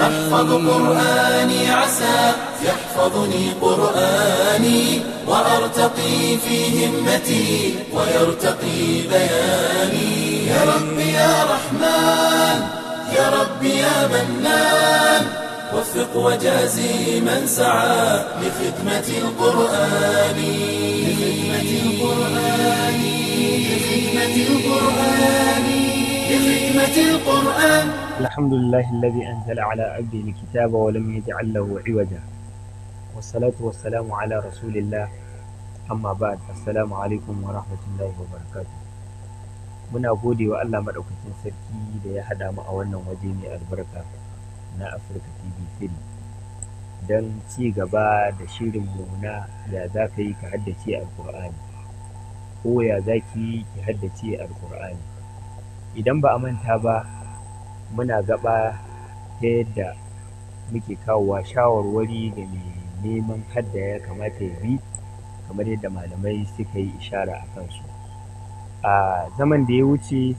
أحفظ قرآني عسى يحفظني قرآني وأرتقي في همتي ويرتقي بياني يا رب يا رحمن يا رب يا منان وفق وجازي من سعى لخدمة القرآن لخدمة القرآن لخدمة القرآن لخدمة القرآن. الحمد لله الذي أنزل على عبده الكتاب ولم يجعل له عوجا والصلاة والسلام على رسول الله أما بعد السلام عليكم ورحمة الله وبركاته. muna gode wa Allah madaukakin sarki da ya hada mu a wannan waje mai albarka na Afirka TV3 don ci gaba da shirin mu na ya za ka yi ka haddace alkur'ani ko ya za ki haddace alkur'ani. Idan ba a manta ba muna gaba ta yadda muke kawowa shawarwari ga mai neman hadda ya kamata ya bi kamar yadda malamai suka yi ishara a kansu. A zaman da ya wuce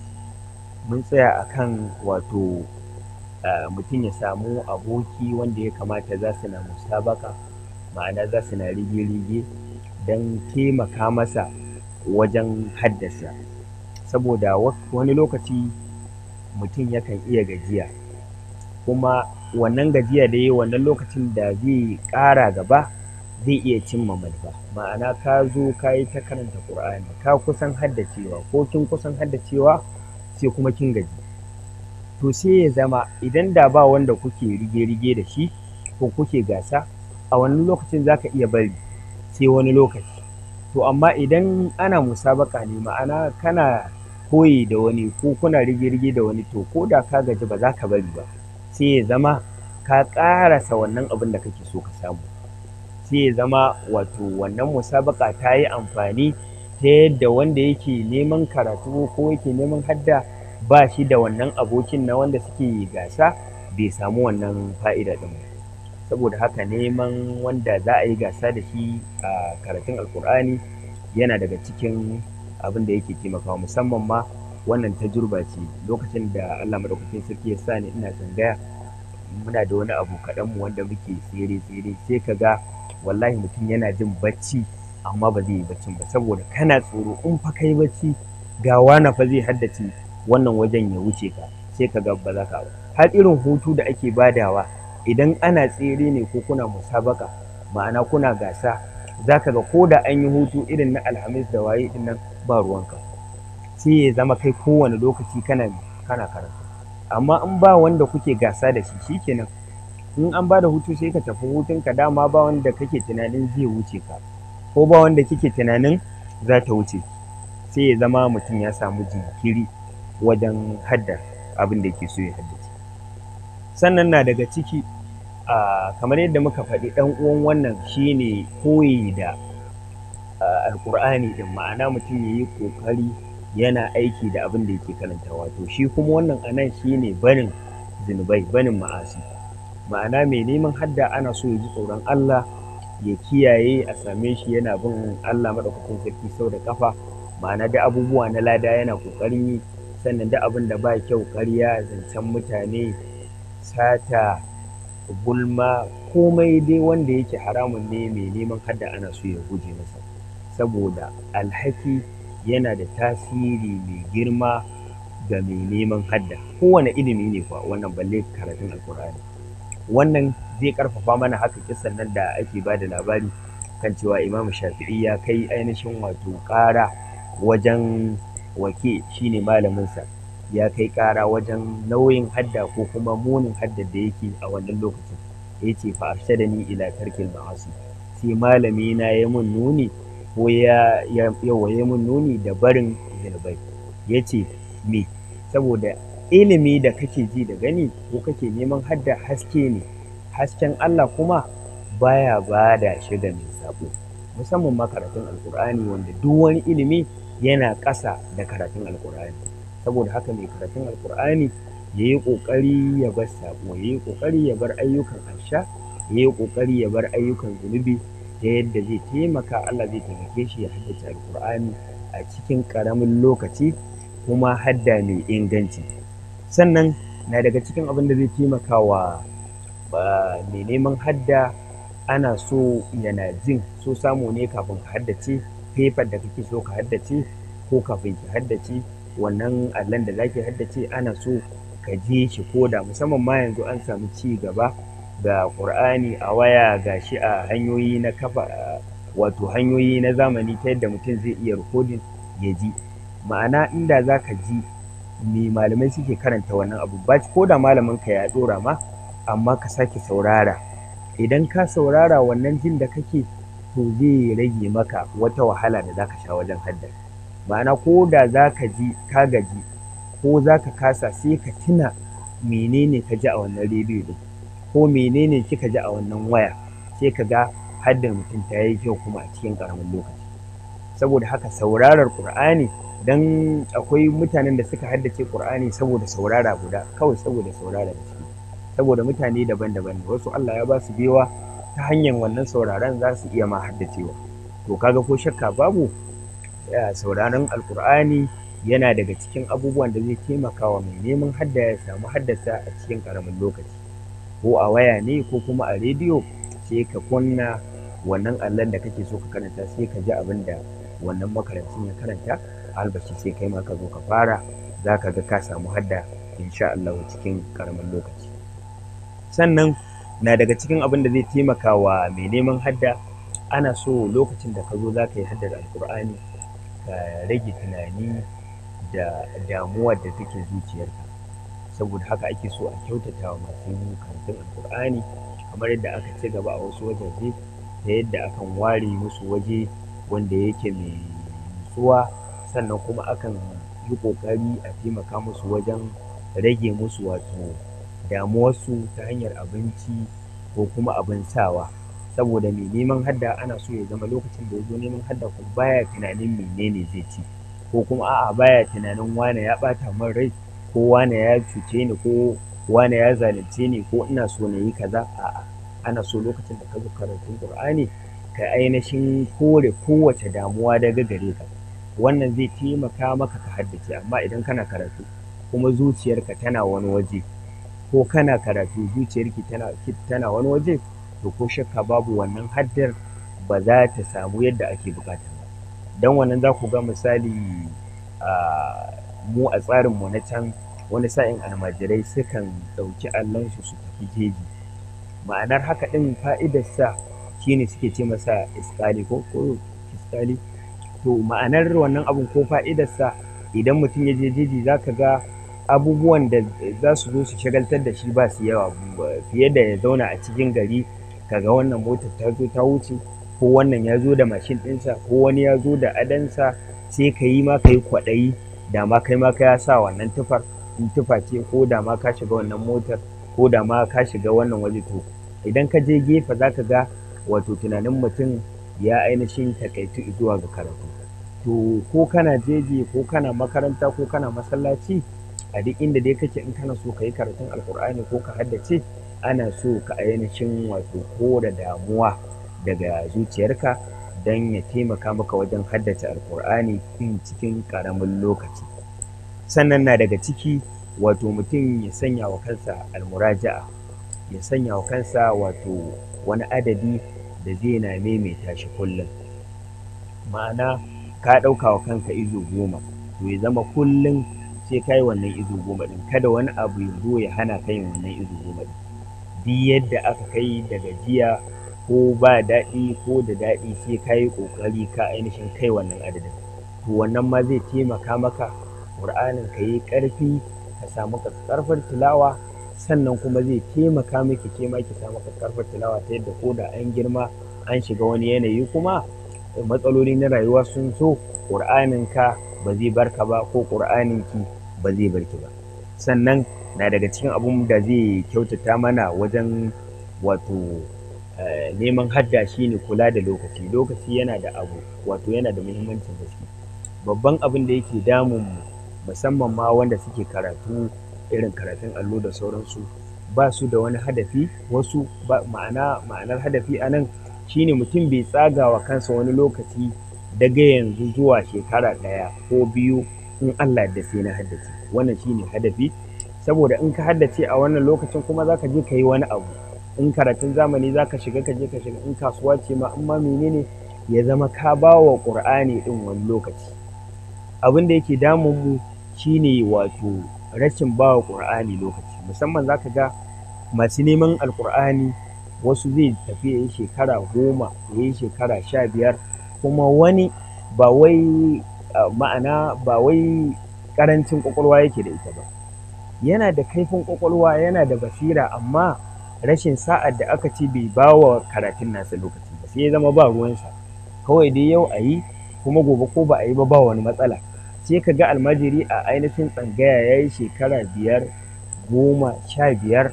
mun tsaya akan wato mutum ya samu aboki wanda ya kamata za su na musabaka, ma'ana za su na rige-rige don taimaka masa wajen haddasa, saboda wani lokaci mutum yakan iya gajiya, kuma wannan gajiya da yi wannan lokacin da zai ƙara gaba zai iya cimma manufa. Ma'ana ka zo ka yi ta karanta ƙur'ani ka kusan haddacewa ko kin kusan haddacewa sai kuma kin gaji, to sai ya zama idan da ba wanda kuke rige-rige da shi ko kuke gasa a wannan lokacin za ka iya bari sai wani lokaci. To amma idan ana musabaka ne, ma'ana kana koyi da wani ko kuna rige-rige da wani, to ko da ka gaji ba za ka bari ba, sai ya zama ka ƙarasa wannan abin da kake so ka samu. Sai ya zama wato wannan musabaka ta yi amfani ta yadda wanda yake neman karatu ko yake neman hadda ba shi da wannan abokin na wanda suke gasa bai samu wannan fa'ida ɗin ba. Saboda haka neman wanda za a yi gasa da shi a karatun alkur'ani yana daga cikin abin da yake taimakawa, musamman ma wannan tajurba ce. Lokacin da Allah madaukakin sarki ya sa ni ina tsangaya, muna da wani abu kaɗan mu wanda muke tsere sai ka ga wallahi mutum yana jin bacci amma ba zai yi baccin ba, saboda kana tsoro in fa kai bacci ga wani fa zai haddace wannan wajen ya wuce ka, sai ka ga ba za ka ba. Har irin hutu da ake badawa idan ana tsere ne ko kuna musabaka, ma'ana kuna gasa, za ka ga ko da an yi hutu irin na alhamis da waye din nan ba ruwanka, sai ya zama kai kowane lokaci kana karatu. Amma in ba wanda kuke gasa da shi shikenan, in an ba da hutu sai ka tafi hutunka, dama ba wanda kake tunanin zai wuce ka ko ba wanda kike tunanin za ta wuce, sai ya zama mutum ya samu jinkiri wajen hadda abin da yake so ya haddace. Sannan na daga ciki kamar yadda muka faɗi ɗan uwan wannan shine koyi da alkur'ani din, ma'ana mutum ya yi ƙoƙari yana aiki da abin da yake karanta. Wato shi kuma wannan anan shine barin zunubai, barin ma'asi. Ma'ana mai neman hadda ana so ya ji tsoron Allah, ya kiyaye a same shi yana bin Allah madaukakin sarki sau da kafa, ma'ana da abubuwa na lada yana ƙoƙarin yi. Sannan da abin da ba kyau, ƙarya, zancen mutane, sata, gulma, komai dai wanda yake haramun ne mai neman hadda ana so ya guje masa, saboda alhaki yana da tasiri mai girma ga mai neman hadda. Kowane ilimi ne kuwa wannan, balle karatun alkur'ani. Wannan zai karfafa mana haka kisan nan da ake ba da labari kan cewa Imam Shafi'i ya kai ainihin wato ƙara wajen wake shine malaminsa, ya kai ƙara wajen nauyin hadda ko kuma munin hadda da yake a wannan lokacin. Ya ce fa arshadani ila tarkil ma'asi, sai malami na ya mun nuni ko ya mun nuni da barin zunubai. Ya ce me, saboda ilimi da kake ji da gani ko kake neman hadda haske ne, hasken Allah kuma baya bada shi ga mai sabo, musamman ma karatun alkur'ani wanda duk wani ilimi yana ƙasa da karatun alkur'ani. Saboda haka mai karatun alkur'ani ya yi ƙoƙari ya bar sabo, ya yi ƙoƙari ya bar ayyukan asha, ya yi ƙoƙari ya bar ayyukan zunubi, ta yadda zai taimaka Allah zai taimake shi ya haddace alkur'ani a cikin ƙaramin lokaci kuma hadda mai inganci. Sannan na daga cikin abin da zai taimaka wa mai neman hadda ana so yana jin, so samu ne kafin ka haddace paper da kake so ka haddace, ko kafin ki haddace wannan allon da zaki haddace, ana so ka je shi koda, musamman ma yanzu an samu ci gaba ga Qur'ani a waya, ga shi a hanyoyi na kafa, wato hanyoyi na zamani ta yadda mutum zai iya recording ya ji. Ma'ana inda za ka ji me malamai suke karanta wannan abu, ba ko da malamin ka ya ɗora ma, amma ka sake saurara. Idan ka saurara wannan jin da kake, to zai rage maka wata wahala da za ka sha wajen haddar. Ma'ana ko da za ka ji ka gaji ko za ka kasa, sai ka tuna menene ka ji a wannan rediyo ɗin, ko menene kika ji a wannan waya, sai ka ga haddar mutum ta yi kyau kuma a cikin ƙaramin lokaci. Saboda haka saurarar Ƙur'ani, dan akwai mutanen da suka haddace Ƙur'ani saboda saurara guda, kawai saboda saurara da ciki, saboda mutane daban-daban ne, wasu Allah ya ba su baiwa ta hanyar wannan sauraron za su iya ma haddacewa. To kaga ko shakka babu, sauraron Alƙur'ani yana daga cikin abubuwan da zai taimaka wa mai neman hadda ya samu haddasa a cikin ƙaramin lokaci, ko a waya ne ko kuma a rediyo. Sai ka kunna wannan allon da kake so ka karanta, sai ka ji abin da wannan makarancin ya karanta, albashi sai kai ma ka zo ka fara, za ka ga ka samu hadda insha Allah cikin ƙaramin lokaci. Sannan na daga cikin abin da zai taimaka wa mai neman hadda, ana so lokacin da ka zo za ka yi haddar Alƙur'ani ka rage tunani da damuwar da take zuciyarka. Saboda haka ake so a kyautata wa masu karatun Alƙur'ani, kamar yadda aka ci gaba a wasu wajaje, ta yadda akan ware musu waje wanda yake mai nutsuwa, sannan kuma akan yi ƙoƙari a taimaka musu wajen rage musu wato damuwarsu ta hanyar abinci ko kuma abin sawa. Saboda mai neman hadda ana so ya zama lokacin da ya zo neman hadda kuma baya tunanin menene zai ci, ko kuma a'a baya tunanin wane ya ɓata min rai, ko wane ya cuce ni, ko wane ya zalunce ni, ko ina so na yi kaza. A'a, ana so lokacin da ka zo karatun Ƙur'ani ka ainihin kore kowace damuwa daga gare ka. Wannan zai taimaka maka ka haddace. Amma idan kana karatu kuma zuciyarka tana wani waje, ko kana karatu zuciyarki tana wani waje, to ko shakka babu wannan haddar ba za ta samu yadda ake buƙata ba. Dan wannan za ku ga misali, mu a tsarinmu na can, wani sa'in almajirai sukan ɗauki allonsu su tafi jeji. Ma'anar haka ɗin fa'idarsa shine suke ce masa iskali ko iskali. To ma'anar wannan abun ko fa'idarsa, idan mutum ya je jeji za ka ga abubuwan da za su zo su shagaltar da shi ba su yawa, fiye da ya zauna a cikin gari kaga wannan motar ta zo ta wuce, ko wannan ya zo da mashin ɗinsa, ko wani ya zo da adansa, sai ka yi ma ka yi kwaɗayi da ma kai ma ka sa wannan tufar, in tufa ce, ko da ma ka shiga wannan motar, ko da ma ka shiga wannan waje. To idan ka je gefe za ka ga wato tunanin mutum ya ainihin takaitu zuwa ga karatu. To ko kana jeji, ko kana makaranta, ko kana masallaci, a duk inda dai kake, in kana so ka yi karatun Alƙur'ani ko ka haddace, ana so ka ainihin wato kore damuwa daga zuciyarka, don ya taimaka maka wajen haddace Alƙur'ani cikin ƙaramin lokaci. Sannan na daga ciki wato mutum ya sanya wa kansa almuraja'a, ya sanya wa kansa wato wani adadi da zai na maimaita shi kullum. Ma'ana ka ɗauka wa kanka izu 10, to ya zama kullum sai ka yi wannan izu 10 ɗin, kada wani abu ya zo ya hana ka yin wannan izu 10 ɗin. Duk yadda aka kai da gajiya, ko ba daɗi ko da daɗi, sai ka yi ƙoƙari ka ainihin kai wannan adadin. To wannan ma zai taimaka maka Ƙur'anin ka yi ƙarfi, ka samu ƙarfar tilawa, sannan kuma zai taimaka miki ke ma ki samu ƙarfar tilawa, ta yadda ko da an girma an shiga wani yanayi kuma matsaloli na rayuwa sun so, Ƙur'anin ka ba zai barka ba, ko Ƙur'anin ki ba zai barki ba. Sannan na daga cikin abun da zai kyautata mana wajen wato neman hadda shine kula da lokaci. Lokaci yana da yana da muhimmancin gaske. Babban abin da yake damun mu, musamman ma wanda suke karatu irin karatun allo da sauransu, ba su da wani hadafi. Wasu ma'anar hadafi a nan shine mutum bai tsaga wa kansa wani lokaci daga yanzu zuwa shekara 1 ko 2 in Allah da sai na haddace. Wannan shine hadafi, saboda in ka haddace a wannan lokacin kuma za ka je ka yi wani abu, in karatun zamani za ka shiga ka je ka shiga, in kasuwa ce ma amma menene ya zama ka ba wa ƙur'ani ɗin wani lokaci. Abin da yake damun mu shine wato rashin ba wa ƙur'ani lokaci, musamman za ka ga masu neman alƙur'ani wasu zai tafi ya yi shekara 10, ya yi shekara 15, kuma wani ba wai ma'ana ba wai ƙarancin ƙwaƙwalwa yake da ita ba, yana da kaifin ƙwaƙwalwa, yana da basira, amma rashin sa'ar da aka ce bai ba wa karatun nasa lokaci ba, sai ya zama ba ruwansa, kawai dai yau a yi kuma gobe ko ba a yi ba wani matsala. Sai ka ga almajiri a ainihin tsangaya ya yi shekara 5, 10, 15,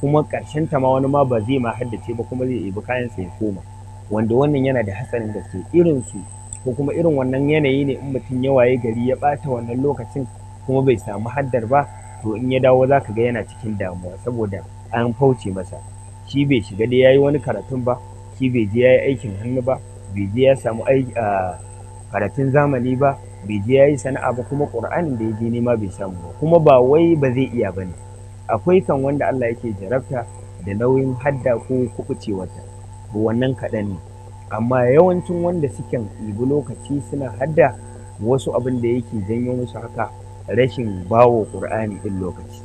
kuma ƙarshen ta ma wani ma ba zai ma haddace ba, kuma zai ɗebi kayansa ya koma, wanda wannan yana da hatsarin gaske. Irinsu ko kuma irin wannan yanayi ne in mutum ya waye gari ya ɓata wannan lokacin kuma bai samu haddar ba, to in ya dawo za ka ga yana cikin damuwa, saboda an fauce masa. Shi bai shiga dai ya yi wani karatun ba, shi bai je ya yi aikin hannu ba, bai je ya samu karatun zamani ba, bai je ya yi sana'a ba, kuma ƙur'anin da ya je nema bai samu ba, kuma ba wai ba zai iya ba ne. Akwai kan wanda Allah yake jarabta da nauyin hadda ko kuɓucewarta, to wannan kaɗan ne, amma yawancin wanda suke ɗibi lokaci suna hadda, wasu abin da yake janyo musu haka rashin bawo ƙur'ani ɗin lokaci.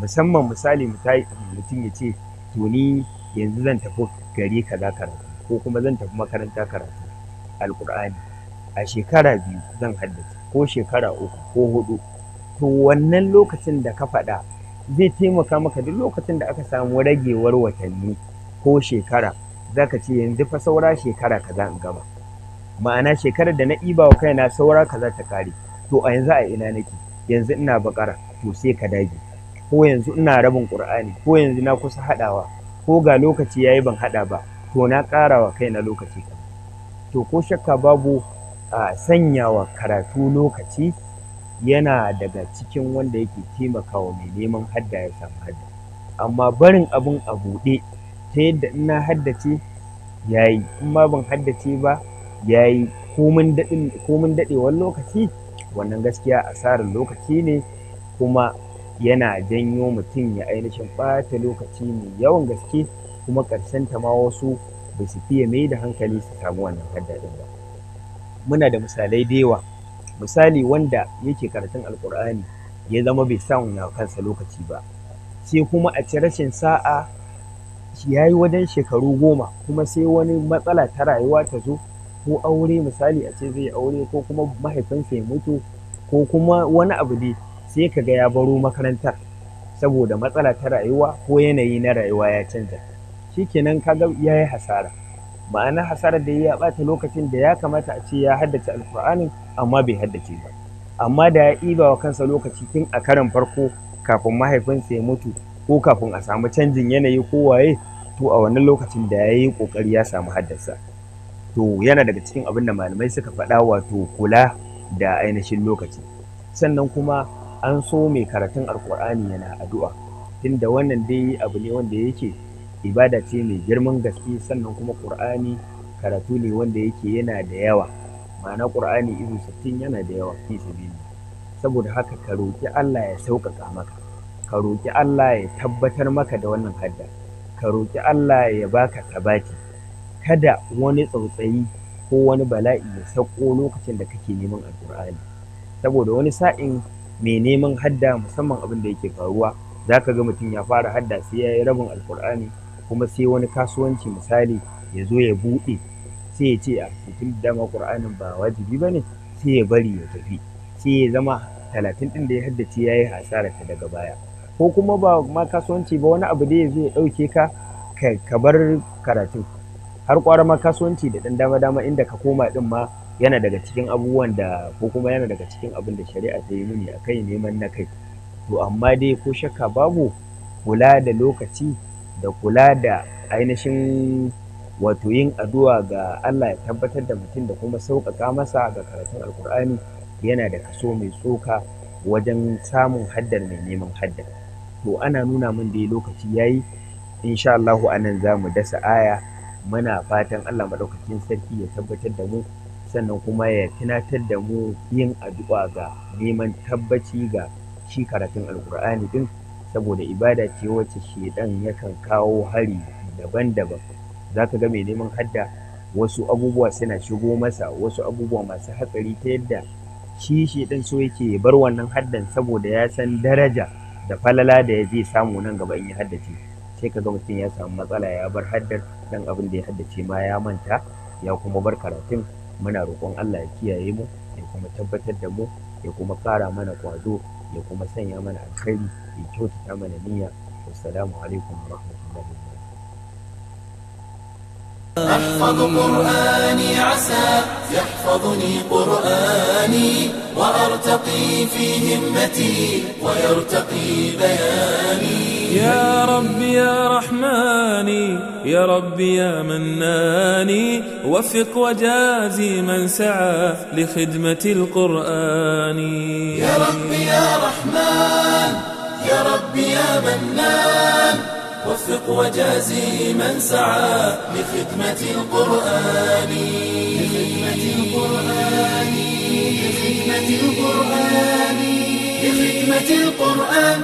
Musamman misali mutum ya ce to ni yanzu zan tafi gari kaza karatu, ko kuma zan tafi makaranta karatu alƙur'ani, a shekara 2 zan haddace, ko shekara 3 ko 4, to wannan lokacin da ka faɗa zai taimaka maka duk lokacin da aka samu ragewar watanni ko shekara, za ka ce yanzu fa saura shekara kaza in gama, ma'ana shekarar da na ɗiba wa kaina saura kaza ta ƙare, to a yanzu a ina nake, yanzu ina baƙara, to sai ka dage, ko yanzu ina rabin ƙur'ani, ko yanzu na kusa haɗawa, ko ga lokaci yayi ban haɗa ba, to na ƙara wa kaina lokaci kaza. To ko shakka babu sanyawa karatu lokaci yana daga cikin wanda yake taimakawa mai neman hadda ya samu hadda, amma barin abun a buɗe ta yadda in na haddace yayi, in ma ban haddace ba yayi, komin daɗewar lokaci, wannan gaskiya asarar lokaci ne, kuma yana janyo mutum ya ainihin ɓata lokaci mai yawan gaske, kuma ƙarshen ta ma wasu ba su fiye mai da hankali su samu wannan hadda ɗin ba. Muna da misalai da yawa. Misali wanda yake karatun alƙur'ani ya zama bai samu na kansa lokaci ba, sai kuma a ci rashin sa'a ya yi wajen shekaru 10, kuma sai wani matsala ta rayuwa ta zo, ko aure misali a ce zai aure, ko kuma mahaifinsa ya mutu, ko kuma wani abu dai, sai ka ga ya baro makarantar saboda matsala ta rayuwa ko yanayi na rayuwa ya canza, shikenan kaga ya yi hasara. Ma'ana hasarar da ya ɓata lokacin da ya kamata a ce ya haddace alƙur'anin, amma bai haddace ba, amma da ya ɗiba wa kansa lokaci tun a karon farko kafin mahaifinsa ya mutu, ko kafin a samu canjin yanayi ko waye, to a wannan lokacin da ya yi ƙoƙari ya samu haddarsa. To yana daga cikin abin da malamai suka faɗa, wato kula da ainihin lokaci. Sannan kuma an so mai karatun alƙur'ani yana addu'a, tunda wannan dai abu ne wanda yake ibada ce mai girman gaske, sannan kuma ƙur'ani karatu ne wanda yake yana da yawa, ma'ana ƙur'ani izu 60 yana da yawa fi sabilillah. Saboda haka ka roƙi Allah ya sauƙaƙa maka, ka roƙi Allah ya tabbatar maka da wannan hadda, ka roƙi Allah ya baka sabati, kada wani tsautsayi ko wani bala'i ya sauko lokacin da kake neman alƙur'ani. Saboda wani sa'in mai neman hadda, musamman abin da yake faruwa, za ka ga mutum ya fara hadda sai ya yi rabin alƙur'ani, kuma sai wani kasuwanci misali ya zo ya buɗe, sai ya ce a tun da dama ƙur'anin ba wajibi ba ne, sai ya bari ya tafi, sai ya zama 30 ɗin da ya haddace ya yi hasararta daga baya. Ko kuma ba ma kasuwanci ba, wani abu da ya zo ya ɗauke ka bar karatun, har ƙwara ma kasuwanci da ɗan dama inda ka koma ɗin ma yana daga cikin abubuwan da, ko kuma yana daga cikin abin da shari'a ta yi nuni a kai, neman na kai. To amma dai ko shakka babu, kula da lokaci da kula da ainihin wato yin addu'a ga Allah ya tabbatar da mutum da kuma sauƙaƙa masa ga karatun alƙur'ani yana da kaso mai tsoka wajen samun haddar mai neman haddar. To ana nuna min dai lokaci yayi, insha Allahu anan za mu dasa aya. Muna fatan Allah maɗaukakin sarki ya tabbatar da mu, sannan kuma ya tunatar da mu yin addu'a ga neman tabbaci ga shi karatun alƙur'ani din, saboda ibada ce wacce shedan yakan kawo hari daban-daban. Za ka ga mai neman hadda wasu abubuwa suna shigo masa, wasu abubuwa masu hatsari, ta yadda shi shedan so yake ya bar wannan haddan saboda ya san daraja da falala da ya zai samu nan gaba in ya haddace. Sai ka ga mutum ya samu matsala ya bar haddar, dan abin da ya haddace ma ya manta, ya kuma bar karatun. Muna roƙon Allah ya kiyaye mu, ya kuma tabbatar da mu, ya kuma ƙara mana kwazo, ya kuma sanya mana alkhairi, ya kyautata mana niyya. Wassalamu alaikum wa rahmatullahi wa barakatuh. أحفظ قرآني عسى يحفظني قرآني وأرتقي في همتي ويرتقي بياني. يا رب يا رحماني يا رب يا مناني وفق وجازي من سعى لخدمة القرآن. يا رب يا رحمن يا رب يا منان وفق وجازي من سعى لخدمة القرآن. لخدمة القرآن لخدمة القرآن لخدمة القرآن.